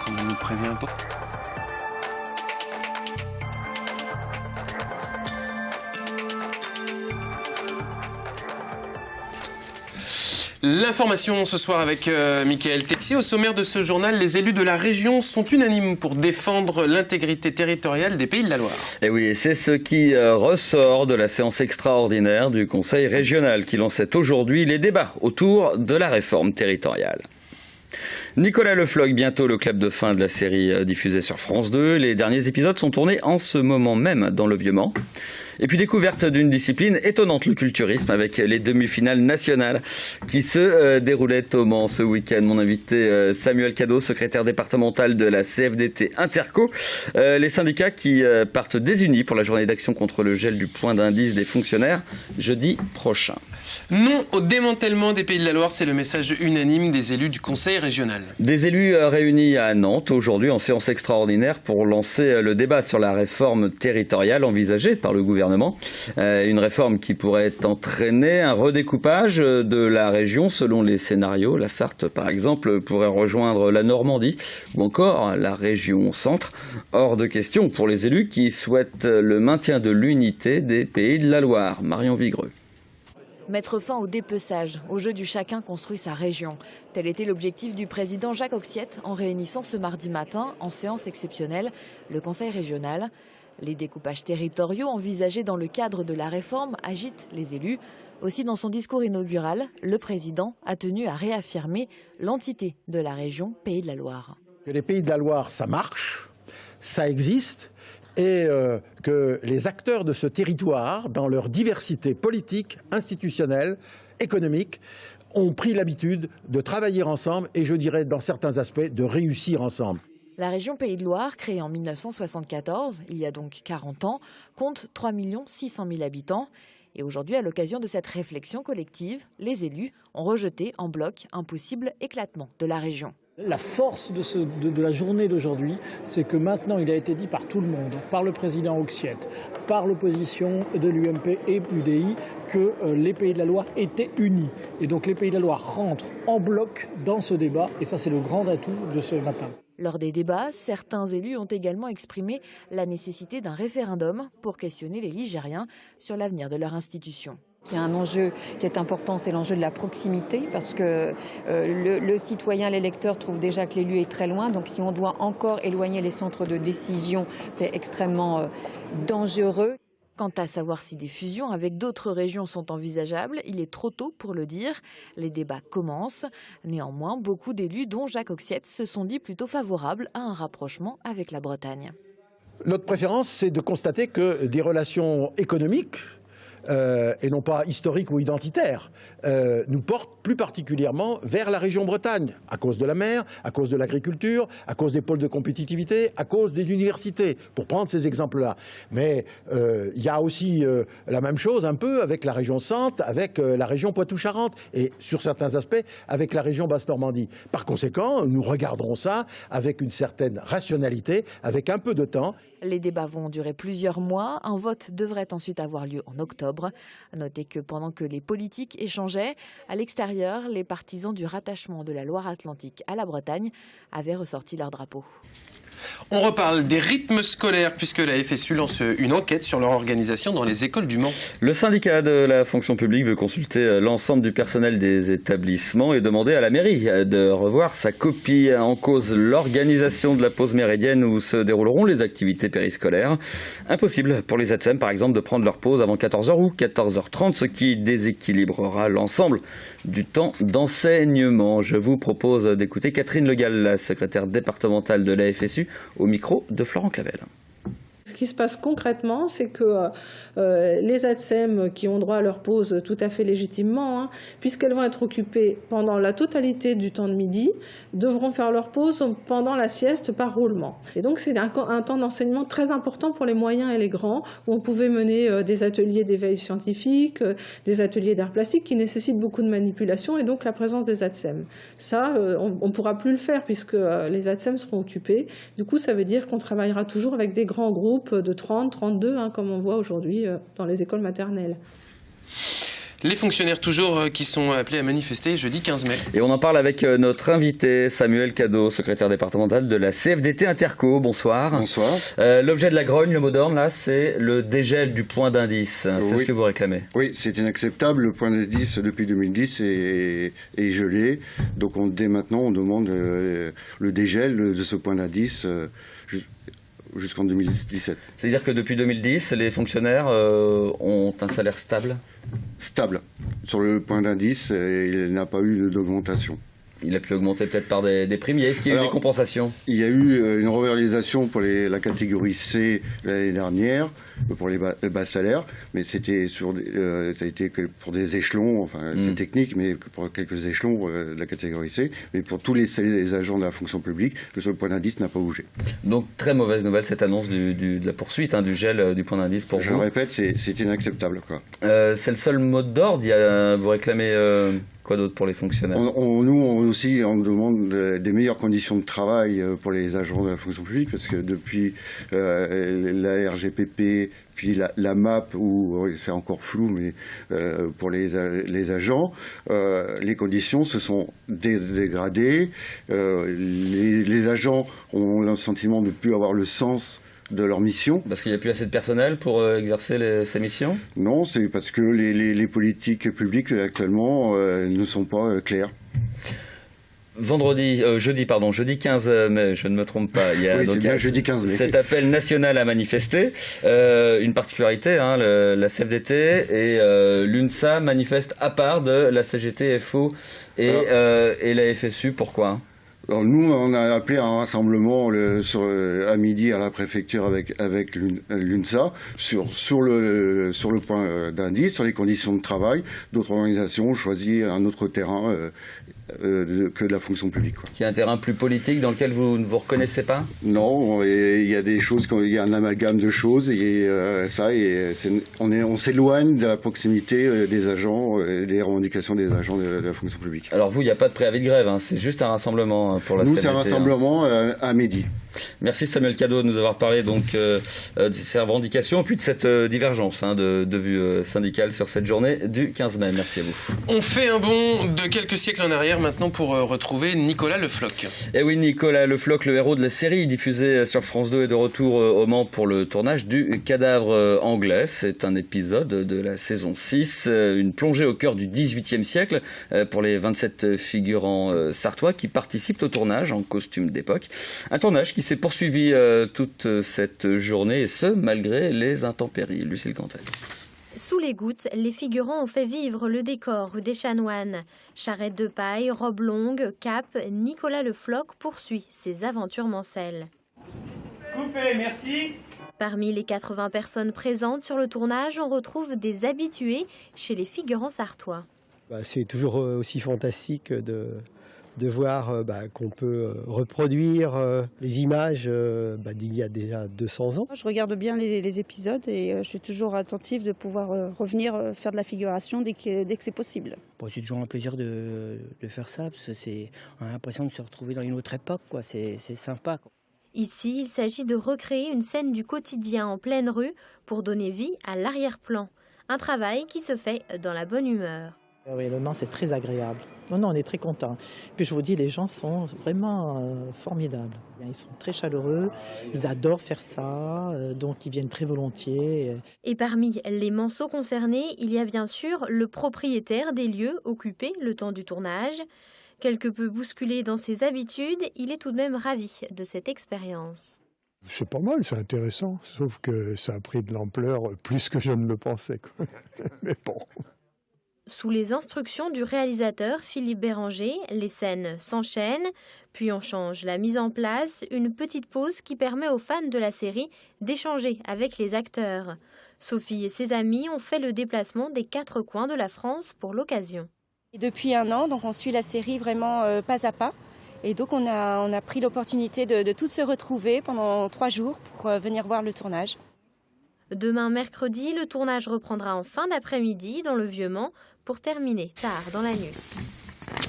comme on nous prévient pas. L'information ce soir avec Mickaël Texier. Au sommaire de ce journal, les élus de la région sont unanimes pour défendre l'intégrité territoriale des Pays de la Loire. Et oui, c'est ce qui ressort de la séance extraordinaire du Conseil régional qui lançait aujourd'hui les débats autour de la réforme territoriale. Nicolas Le Floch, bientôt le clap de fin de la série diffusée sur France 2. Les derniers épisodes sont tournés en ce moment même dans le Vieux-Mans. Et puis découverte d'une discipline étonnante, le culturisme, avec les demi-finales nationales qui se déroulaient au Mans ce week-end. Mon invité Samuel Cadeau, secrétaire départemental de la CFDT Interco. Les syndicats qui partent désunis pour la journée d'action contre le gel du point d'indice des fonctionnaires jeudi prochain. Non au démantèlement des Pays de la Loire, c'est le message unanime des élus du Conseil régional. Des élus réunis à Nantes aujourd'hui en séance extraordinaire pour lancer le débat sur la réforme territoriale envisagée par le gouvernement. Une réforme qui pourrait entraîner un redécoupage de la région selon les scénarios. La Sarthe, par exemple, pourrait rejoindre la Normandie ou encore la région centre. Hors de question pour les élus qui souhaitent le maintien de l'unité des Pays de la Loire. Marion Vigreux. Mettre fin au dépeçage, au jeu du chacun construit sa région. Tel était l'objectif du président Jacques Oxiette en réunissant ce mardi matin, en séance exceptionnelle, le Conseil régional. Les découpages territoriaux envisagés dans le cadre de la réforme agitent les élus. Aussi, dans son discours inaugural, le président a tenu à réaffirmer l'entité de la région Pays de la Loire. Que les Pays de la Loire, ça marche, ça existe, et que les acteurs de ce territoire, dans leur diversité politique, institutionnelle, économique, ont pris l'habitude de travailler ensemble et, je dirais, dans certains aspects, de réussir ensemble. La région Pays de Loire, créée en 1974, il y a donc 40 ans, compte 3 600 000 habitants. Et aujourd'hui, à l'occasion de cette réflexion collective, les élus ont rejeté en bloc un possible éclatement de la région. La force de la journée d'aujourd'hui, c'est que maintenant il a été dit par tout le monde, par le président Oxiette, par l'opposition de l'UMP et UDI, que les Pays de la Loire étaient unis. Et donc les Pays de la Loire rentrent en bloc dans ce débat, et ça c'est le grand atout de ce matin. Lors des débats, certains élus ont également exprimé la nécessité d'un référendum pour questionner les Ligériens sur l'avenir de leur institution. Il y a un enjeu qui est important, c'est l'enjeu de la proximité, parce que le citoyen, l'électeur trouve déjà que l'élu est très loin. Donc si on doit encore éloigner les centres de décision, c'est extrêmement dangereux. Quant à savoir si des fusions avec d'autres régions sont envisageables, il est trop tôt pour le dire. Les débats commencent. Néanmoins, beaucoup d'élus, dont Jacques Oxiette, se sont dit plutôt favorables à un rapprochement avec la Bretagne. Notre préférence, c'est de constater que des relations économiques, et non pas historiques ou identitaires, nous portent plus particulièrement vers la région Bretagne, à cause de la mer, à cause de l'agriculture, à cause des pôles de compétitivité, à cause des universités, pour prendre ces exemples-là. Mais il y a aussi la même chose un peu avec la région Centre, avec la région Poitou-Charentes et sur certains aspects avec la région Basse-Normandie. Par conséquent, nous regarderons ça avec une certaine rationalité, avec un peu de temps. Les débats vont durer plusieurs mois. Un vote devrait ensuite avoir lieu en octobre. Notez que pendant que les politiques échangeaient, à l'extérieur, les partisans du rattachement de la Loire-Atlantique à la Bretagne avaient ressorti leur drapeau. On reparle des rythmes scolaires puisque la FSU lance une enquête sur leur organisation dans les écoles du Mans. Le syndicat de la fonction publique veut consulter l'ensemble du personnel des établissements et demander à la mairie de revoir sa copie. En cause l'organisation de la pause méridienne où se dérouleront les activités périscolaires. Impossible pour les ATSEM par exemple de prendre leur pause avant 14h ou 14h30, ce qui déséquilibrera l'ensemble du temps d'enseignement. Je vous propose d'écouter Catherine Legal, la secrétaire départementale de la FSU, au micro de Florent Clavel. Ce qui se passe concrètement, c'est que les ATSEM qui ont droit à leur pause tout à fait légitimement, puisqu'elles vont être occupées pendant la totalité du temps de midi, devront faire leur pause pendant la sieste par roulement. Et donc c'est un temps d'enseignement très important pour les moyens et les grands, où on pouvait mener des ateliers d'éveil scientifique, des ateliers d'art plastique qui nécessitent beaucoup de manipulation et donc la présence des ATSEM. Ça, on ne pourra plus le faire puisque les ATSEM seront occupés. Du coup, ça veut dire qu'on travaillera toujours avec des grands groupes de 30, 32, comme on voit aujourd'hui dans les écoles maternelles. Les fonctionnaires toujours qui sont appelés à manifester jeudi 15 mai. Et on en parle avec notre invité Samuel Cadeau, secrétaire départemental de la CFDT Interco. Bonsoir. Bonsoir. L'objet de la grogne, le mot d'ordre là, c'est le dégel du point d'indice. C'est ce que vous réclamez. Oui, c'est inacceptable. Le point d'indice depuis 2010 est gelé. Donc dès maintenant, on demande le dégel de ce point d'indice jusqu'en 2017. C'est-à-dire que depuis 2010, les fonctionnaires ont un salaire stable ? Stable. Sur le point d'indice, il n'a pas eu d'augmentation. Il a pu augmenter peut-être par des primes. Est-ce qu'il y a eu des compensations ? Il y a eu une revalorisation pour la catégorie C l'année dernière, pour les bas salaires, mais c'était ça a été que pour des échelons, enfin c'est technique, mais pour quelques échelons de la catégorie C, mais pour tous les agents de la fonction publique, le point d'indice n'a pas bougé. Donc très mauvaise nouvelle cette annonce de la poursuite du gel du point d'indice pour vous. Je le répète, c'est inacceptable, quoi. C'est le seul mot d'ordre. Vous réclamez quoi d'autre pour les fonctionnaires ? Nous aussi, on demande des meilleures conditions de travail pour les agents de la fonction publique, parce que depuis la RGPP, puis la MAP, où c'est encore flou, mais pour les agents, les conditions se sont dégradées. Les agents ont le sentiment de ne plus avoir le sens de leur mission. Parce qu'il n'y a plus assez de personnel pour exercer ces missions ? Non, c'est parce que les politiques publiques actuellement ne sont pas claires. Jeudi 15 mai, je ne me trompe pas. Il y a c'est bien jeudi 15 mai. Cet appel national à manifester. Une particularité, la CFDT et l'UNSA manifestent à part de la CGT, FO et la FSU. Pourquoi ? Alors nous, on a appelé un rassemblement à midi à la préfecture avec l'UNSA sur le point d'indice, sur les conditions de travail. D'autres organisations ont choisi un autre terrain que de la fonction publique, quoi. Qui est un terrain plus politique dans lequel vous ne vous reconnaissez pas ? Non, il y a des choses, il y a un amalgame de choses et on s'éloigne de la proximité des agents et des revendications des agents de la fonction publique. Alors vous, il n'y a pas de préavis de grève, c'est juste un rassemblement pour la CFDT. Nous, c'est un rassemblement à midi. Merci Samuel Cadeau de nous avoir parlé donc de ces revendications et puis de cette divergence de vue syndicale sur cette journée du 15 mai. Merci à vous. On fait un bond de quelques siècles en arrière maintenant pour retrouver Nicolas Le Floch. Et oui, Nicolas Le Floch, le héros de la série diffusée sur France 2 est de retour au Mans pour le tournage du Cadavre anglais. C'est un épisode de la saison 6, une plongée au cœur du XVIIIe siècle pour les 27 figurants sartois qui participent au tournage en costume d'époque. Un tournage qui s'est poursuivi toute cette journée et ce, malgré les intempéries. Lucille Cantel. Sous les gouttes, les figurants ont fait vivre le décor rue des Chanoines. Charrette de paille, robe longue, cape, Nicolas Le Floch poursuit ses aventures mancelles. Coupé, merci. Parmi les 80 personnes présentes sur le tournage, on retrouve des habitués chez les figurants sartois. C'est toujours aussi fantastique de voir qu'on peut reproduire les images d'il y a déjà 200 ans. Je regarde bien les épisodes et je suis toujours attentive de pouvoir revenir faire de la figuration dès que c'est possible. C'est toujours un plaisir de faire ça, parce que on a l'impression de se retrouver dans une autre époque, quoi. C'est sympa, quoi. Ici, il s'agit de recréer une scène du quotidien en pleine rue pour donner vie à l'arrière-plan. Un travail qui se fait dans la bonne humeur. Oui, le Mans, c'est très agréable. Non, on est très contents. Puis je vous dis, les gens sont vraiment formidables. Ils sont très chaleureux, ils adorent faire ça, donc ils viennent très volontiers. Et parmi les manceaux concernés, il y a bien sûr le propriétaire des lieux occupés le temps du tournage. Quelque peu bousculé dans ses habitudes, il est tout de même ravi de cette expérience. C'est pas mal, c'est intéressant, sauf que ça a pris de l'ampleur plus que je ne le pensais, quoi. Mais bon. Sous les instructions du réalisateur Philippe Béranger, les scènes s'enchaînent, puis on change la mise en place, une petite pause qui permet aux fans de la série d'échanger avec les acteurs. Sophie et ses amis ont fait le déplacement des 4 coins de la France pour l'occasion. Et depuis 1 an, donc on suit la série vraiment pas à pas. Et donc on a pris l'opportunité de toutes se retrouver pendant 3 jours pour venir voir le tournage. Demain mercredi, le tournage reprendra en fin d'après-midi dans le Vieux-Mans pour terminer tard dans la nuit.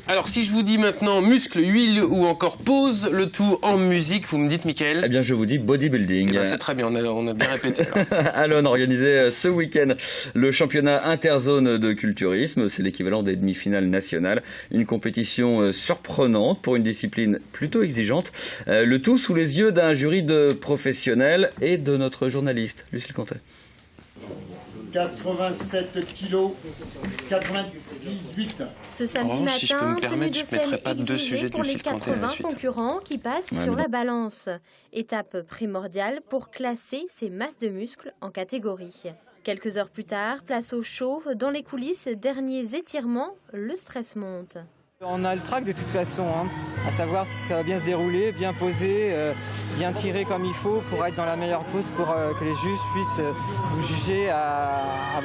Alors, si je vous dis maintenant muscle, huile ou encore pause, le tout en musique, vous me dites, Mickaël? Eh bien, je vous dis bodybuilding. Eh ben, c'est très bien, on a bien répété. Alon organisait ce week-end le championnat interzone de culturisme. C'est l'équivalent des demi-finales nationales. Une compétition surprenante pour une discipline plutôt exigeante. Le tout sous les yeux d'un jury de professionnels et de notre journaliste, Lucille Cantet. 87 kilos, 98. Ce samedi matin, si je peux me permettre, je ne mettrai pas deux sujets pour de les Lucille Cantet 80 concurrents qui passent sur la balance. Étape primordiale pour classer ces masses de muscles en catégories. Quelques heures plus tard, place au show. Dans les coulisses, derniers étirements, le stress monte. On a le trac de toute façon, à savoir si ça va bien se dérouler, bien posé, bien tiré comme il faut pour être dans la meilleure pose pour que les juges puissent vous juger à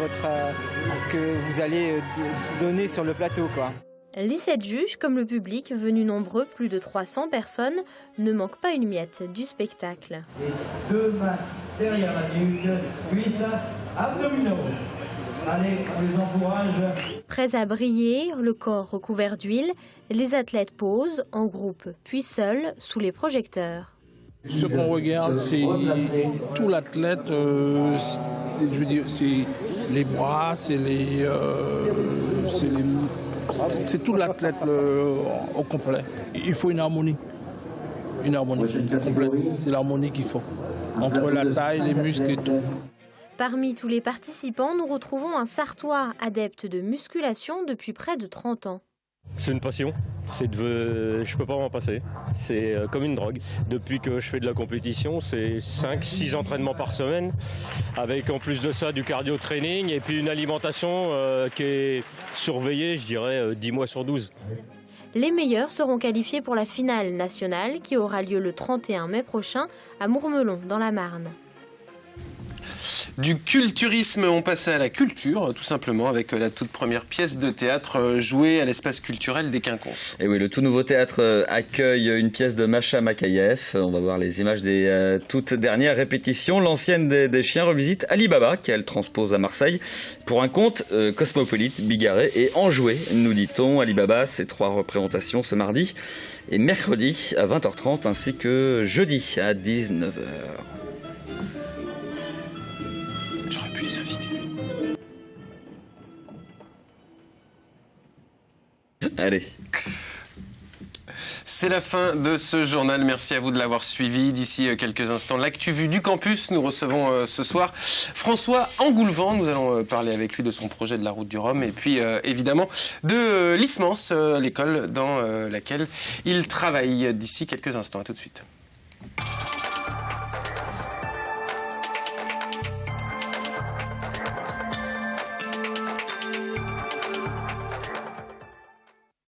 ce que vous allez donner sur le plateau, quoi. Les 7 juges, comme le public, venus nombreux, plus de 300 personnes, ne manquent pas une miette du spectacle. Et 2 mains derrière la nuque, cuisses, abdominaux. Allez, on les encourage. Prêts à briller, le corps recouvert d'huile, les athlètes posent en groupe, puis seuls, sous les projecteurs. Ce qu'on regarde, c'est tout l'athlète, je veux dire, c'est les bras, c'est tout l'athlète au complet. Il faut une harmonie. Une harmonie complète. C'est l'harmonie qu'il faut. Entre la taille, les muscles et tout. Parmi tous les participants, nous retrouvons un Sartois adepte de musculation depuis près de 30 ans. C'est une passion, je peux pas m'en passer, c'est comme une drogue. Depuis que je fais de la compétition, c'est 5-6 entraînements par semaine, avec en plus de ça du cardio training et puis une alimentation qui est surveillée, je dirais 10 mois sur 12. Les meilleurs seront qualifiés pour la finale nationale qui aura lieu le 31 mai prochain à Mourmelon, dans la Marne. Du culturisme, on passe à la culture, tout simplement, avec la toute première pièce de théâtre jouée à l'espace culturel des Quinconces. Et oui, le tout nouveau théâtre accueille une pièce de Macha Makayev. On va voir les images des toutes dernières répétitions. L'ancienne des chiens revisite Ali Baba, qu'elle transpose à Marseille, pour un conte cosmopolite, bigarré et enjoué, nous dit-on. Ali Baba, c'est 3 représentations ce mardi et mercredi à 20h30, ainsi que jeudi à 19h. J'aurais pu les inviter. Allez. C'est la fin de ce journal. Merci à vous de l'avoir suivi. D'ici quelques instants, l'actu vue du campus. Nous recevons ce soir François Engoulevent. Nous allons parler avec lui de son projet de la route du Rhum et puis évidemment de l'ISMANS, l'école dans laquelle il travaille. D'ici quelques instants. À tout de suite.